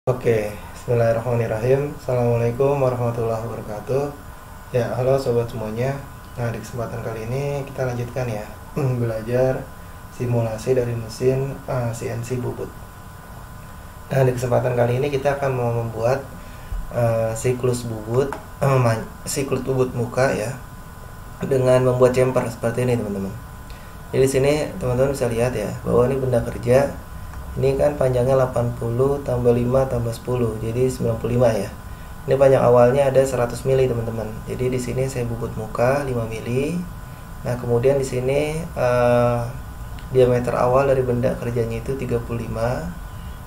Oke, bismillahirrahmanirrahim. Assalamualaikum warahmatullahi wabarakatuh. Ya, halo sobat semuanya. Nah, di kesempatan kali ini kita lanjutkan ya belajar simulasi dari mesin CNC bubut. Nah, di kesempatan kali ini kita akan mau membuat siklus bubut, siklus bubut muka ya, dengan membuat chamfer seperti ini, teman-teman. Jadi di sini teman-teman bisa lihat ya, bahwa ini benda kerja. Ini kan panjangnya 80 tambah 5 tambah 10, jadi 95 ya. Ini panjang awalnya ada 100 mili, teman-teman. Jadi di sini saya bubut muka 5 mili. Nah, kemudian di sini diameter awal dari benda kerjanya itu 35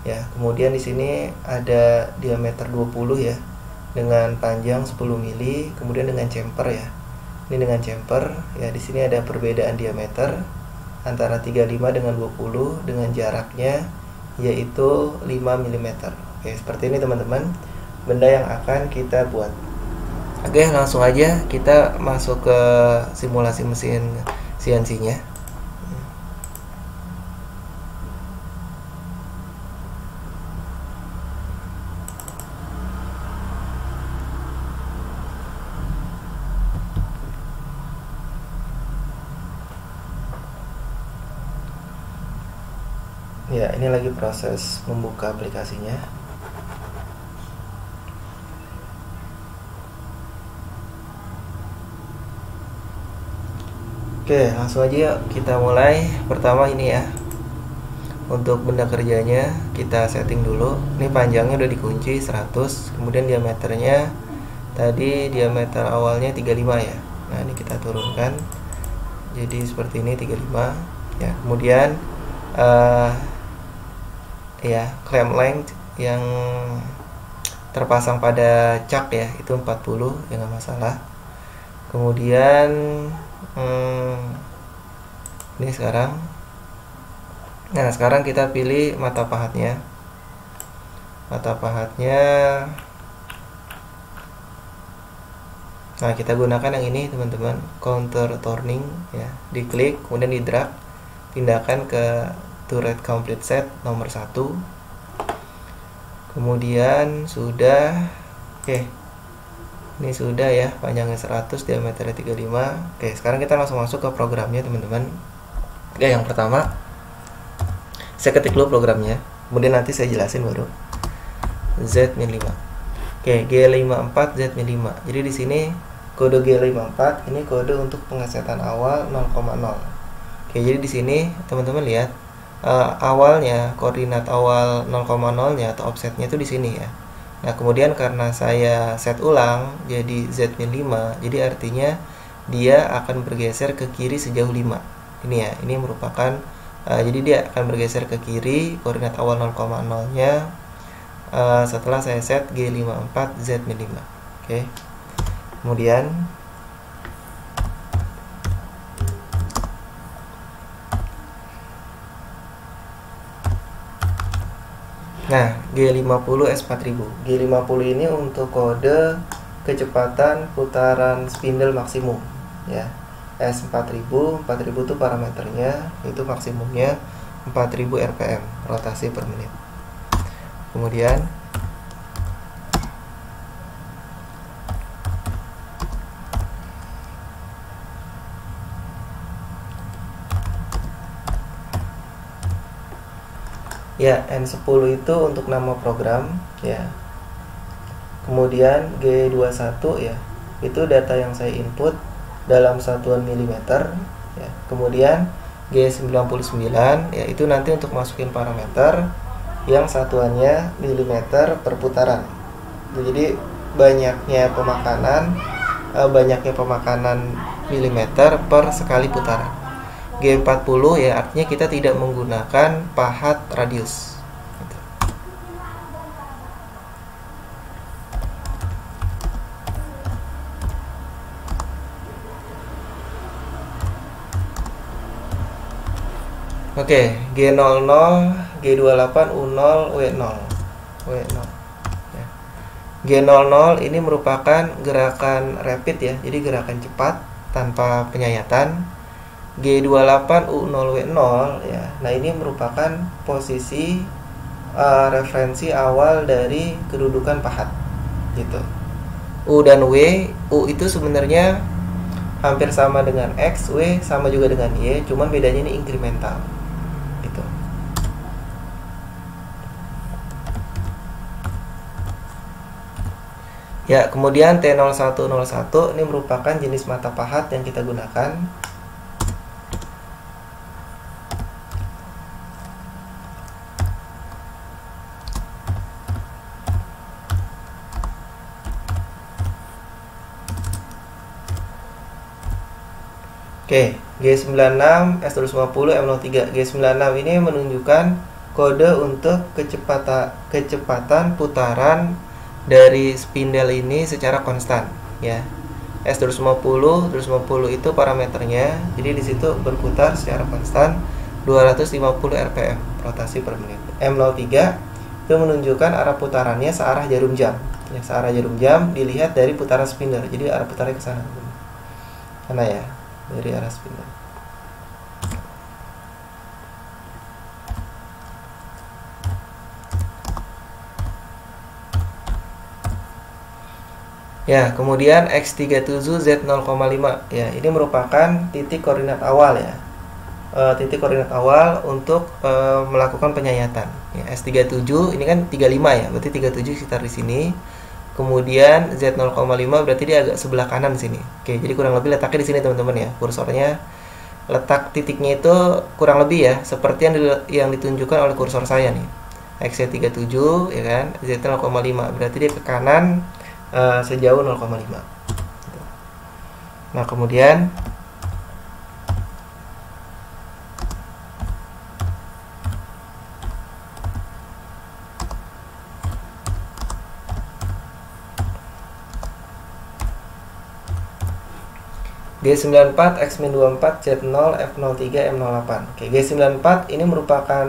ya. Kemudian di sini ada diameter 20 ya, dengan panjang 10 mili, kemudian dengan chamfer ya. Ini dengan chamfer ya. Di sini ada perbedaan diameter antara 35 dengan 20 dengan jaraknya yaitu 5 mm. Oke, seperti ini teman-teman benda yang akan kita buat. Oke, langsung aja kita masuk ke simulasi mesin CNC-nya. Ya, ini lagi proses membuka aplikasinya. Oke, langsung aja kita mulai. Pertama ini ya, untuk benda kerjanya kita setting dulu. Ini panjangnya udah dikunci 100, kemudian diameternya tadi diameter awalnya 35 ya. Nah, ini kita turunkan jadi seperti ini 35 ya. Kemudian ya, clamp length yang terpasang pada cak ya itu 40 ya, nggak masalah. Kemudian ini sekarang, nah sekarang kita pilih mata pahatnya. Nah, kita gunakan yang ini teman-teman, counter turning ya. Diklik kemudian di drag, pindahkan ke turret complete set nomor 1. Kemudian sudah. Oke, ini sudah ya, panjangnya 100, diameternya 35. Oke, sekarang kita langsung masuk ke programnya teman-teman. Oke, yang pertama saya ketik dulu programnya, kemudian nanti saya jelasin baru. Z-5. Oke, G54 Z-5. Jadi di sini kode G54 ini kode untuk pengesetan awal 0,0. Oke, jadi di sini teman-teman lihat awalnya, koordinat awal 0,0-nya atau offsetnya itu di sini ya. Nah, kemudian karena saya set ulang jadi Z-5, jadi artinya dia akan bergeser ke kiri sejauh 5. Ini ya, ini merupakan jadi dia akan bergeser ke kiri koordinat awal 0,0-nya setelah saya set G54 Z-5. Oke. Kemudian nah, G50 S4000. G50 ini untuk kode kecepatan putaran spindle maksimum ya. S4000, 4000 itu parameternya, itu maksimumnya 4000 rpm, rotasi per menit. Kemudian ya, N10 itu untuk nama program ya. Kemudian G21 ya, itu data yang saya input dalam satuan milimeter ya. Kemudian G99 ya, itu nanti untuk masukin parameter yang satuannya milimeter per putaran. Jadi banyaknya pemakanan milimeter per sekali putaran. G40 ya, artinya kita tidak menggunakan pahat radius. Oke, G00, G28, U0, W0. Ya. G00 ini merupakan gerakan rapid ya, jadi gerakan cepat tanpa penyayatan. G28 U0W0 ya. Nah, ini merupakan posisi referensi awal dari kedudukan pahat gitu. U dan W, U itu sebenarnya hampir sama dengan X, W sama juga dengan Y, cuman bedanya ini inkremental gitu. Ya, kemudian T0101 ini merupakan jenis mata pahat yang kita gunakan. Oke, G96, S250, M03. G96 ini menunjukkan kode untuk kecepatan putaran dari spindle ini secara konstan, ya. S250 itu parameternya. Jadi di situ berputar secara konstan 250 rpm, rotasi per menit. M03 itu menunjukkan arah putarannya searah jarum jam. Ya, searah jarum jam dilihat dari putaran spindle. Jadi arah putarnya ke sana. Karena ya, dari arah spindle. Ya, kemudian X37Z0,5. Ya, ini merupakan titik koordinat awal ya. Titik koordinat awal untuk melakukan penyayatan. Ya, S37 ini kan 35 ya, berarti 37 sekitar di sini. Kemudian Z0,5 berarti dia agak sebelah kanan sini. Oke, jadi kurang lebih letaknya di sini teman-teman ya. Kursornya letak titiknya itu kurang lebih ya seperti yang ditunjukkan oleh kursor saya nih. X37 ya kan, Z0,5 berarti dia ke kanan sejauh 0,5. Nah, kemudian G94, X-24, Z0, F03, M08. Oke, G94 ini merupakan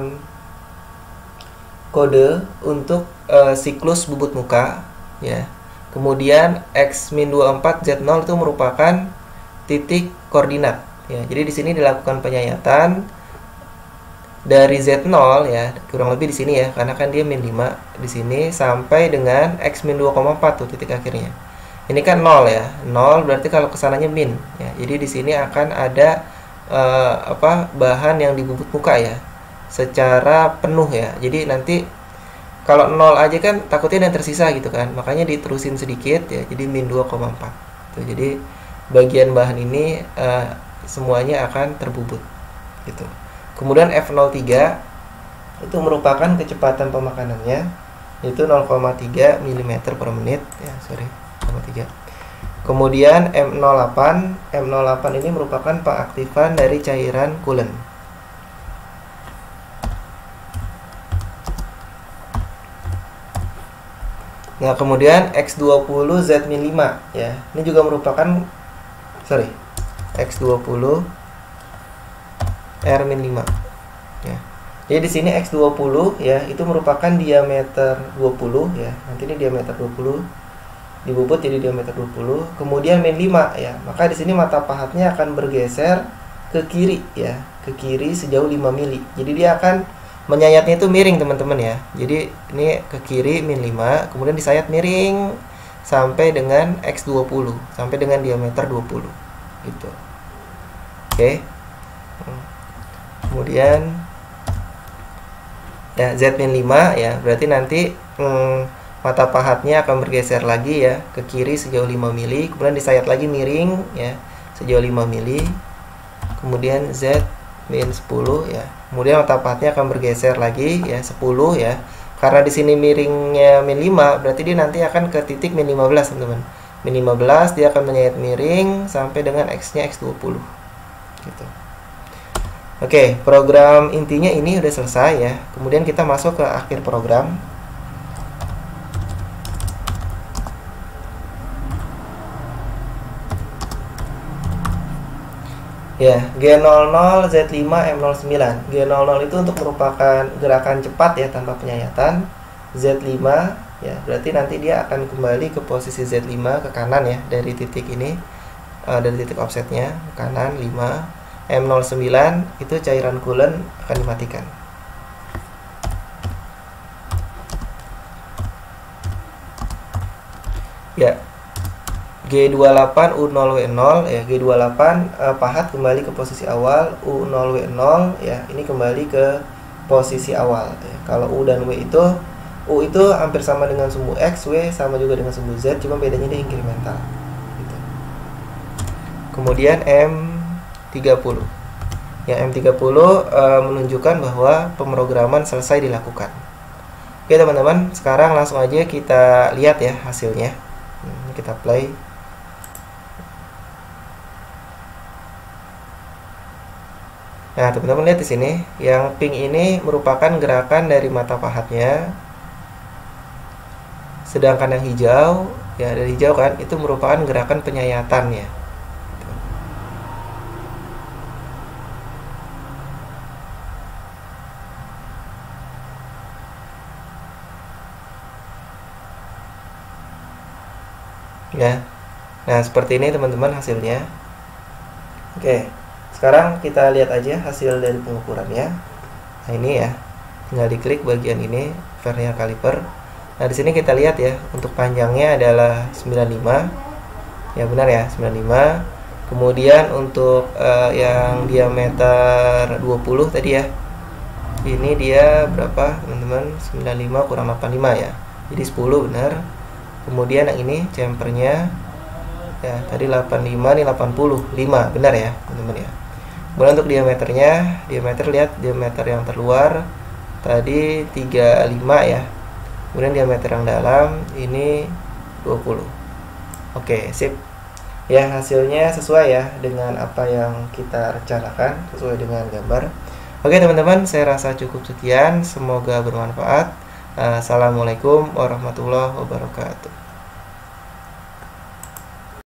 kode untuk siklus bubut muka ya. Kemudian X-24, Z0 itu merupakan titik koordinat ya. Jadi di sini dilakukan penyayatan dari Z0 ya, kurang lebih di sini ya, karena kan dia min 5 di sini sampai dengan X-2,4 tuh titik akhirnya. Ini kan 0 ya, 0 berarti kalau kesananya min ya. Jadi di sini akan ada bahan yang dibubut muka ya, secara penuh ya. Jadi nanti kalau 0 aja kan takutnya yang tersisa gitu kan, makanya diterusin sedikit ya, jadi min 2,4 tuh. Jadi bagian bahan ini semuanya akan terbubut gitu. Kemudian F03 itu merupakan kecepatan pemakanannya, yaitu 0,3 mm per menit ya, 0,3. Kemudian M08 ini merupakan pengaktifan dari cairan coolant. Nah, kemudian X20 Z-5 ya. Ini juga merupakan X20 R-5 ya. Jadi di sini X20 ya, itu merupakan diameter 20 ya. Nanti ini diameter 20 dibubut jadi diameter 20. Kemudian min 5 ya. Maka di sini mata pahatnya akan bergeser ke kiri ya, ke kiri sejauh 5 mili. Jadi dia akan menyayatnya itu miring teman-teman ya. Jadi ini ke kiri min 5, kemudian disayat miring sampai dengan X20, sampai dengan diameter 20 gitu. Oke. Kemudian ya Z min 5 ya, berarti nanti mata pahatnya akan bergeser lagi ya ke kiri sejauh 5 mili, kemudian disayat lagi miring ya sejauh 5 mili. Kemudian Z min 10 ya. Kemudian mata pahatnya akan bergeser lagi ya 10 ya. Karena di sini miringnya min 5, berarti dia nanti akan ke titik min 15, teman-teman. Min 15 dia akan menyayat miring sampai dengan X-nya X20. Gitu. Oke, program intinya ini udah selesai ya. Kemudian kita masuk ke akhir program. Ya, G00 Z5 M09. G00 itu untuk merupakan gerakan cepat ya tanpa penyayatan. Z5 ya, berarti nanti dia akan kembali ke posisi Z5 ke kanan ya dari titik ini, dari titik offsetnya ke kanan 5. M09 itu cairan coolant akan dimatikan. Ya, G28 U0W0 ya, G28 pahat kembali ke posisi awal, U0W0 ya, ini kembali ke posisi awal ya. Kalau U dan W itu, U itu hampir sama dengan sumbu X, W sama juga dengan sumbu Z, cuma bedanya dia inkremental gitu. Kemudian M30 ya, M30 menunjukkan bahwa pemrograman selesai dilakukan. Oke teman-teman, sekarang langsung aja kita lihat ya hasilnya. Kita play. Nah, teman-teman lihat di sini, yang pink ini merupakan gerakan dari mata pahatnya. Sedangkan yang hijau, ya dari hijau kan, itu merupakan gerakan penyayatannya. Ya. Nah, seperti ini teman-teman hasilnya. Oke. Sekarang kita lihat aja hasil dari pengukurannya. Nah, ini ya. Tinggal diklik bagian ini, vernier caliper. Nah, di sini kita lihat ya, untuk panjangnya adalah 95. Ya, benar ya, 95. Kemudian untuk yang diameter 20 tadi ya. Ini dia berapa, teman-teman? 95 kurang 85 ya. Jadi 10 benar. Kemudian yang ini chamfernya ya, tadi 85, ini 85, benar ya teman-teman ya. Kemudian untuk diameternya, diameter lihat, diameter yang terluar tadi 35 ya. Kemudian diameter yang dalam ini 20. Oke, sip. Ya, hasilnya sesuai ya dengan apa yang kita rencanakan, sesuai dengan gambar. Oke teman-teman, saya rasa cukup sekian, semoga bermanfaat. Assalamualaikum warahmatullahi wabarakatuh.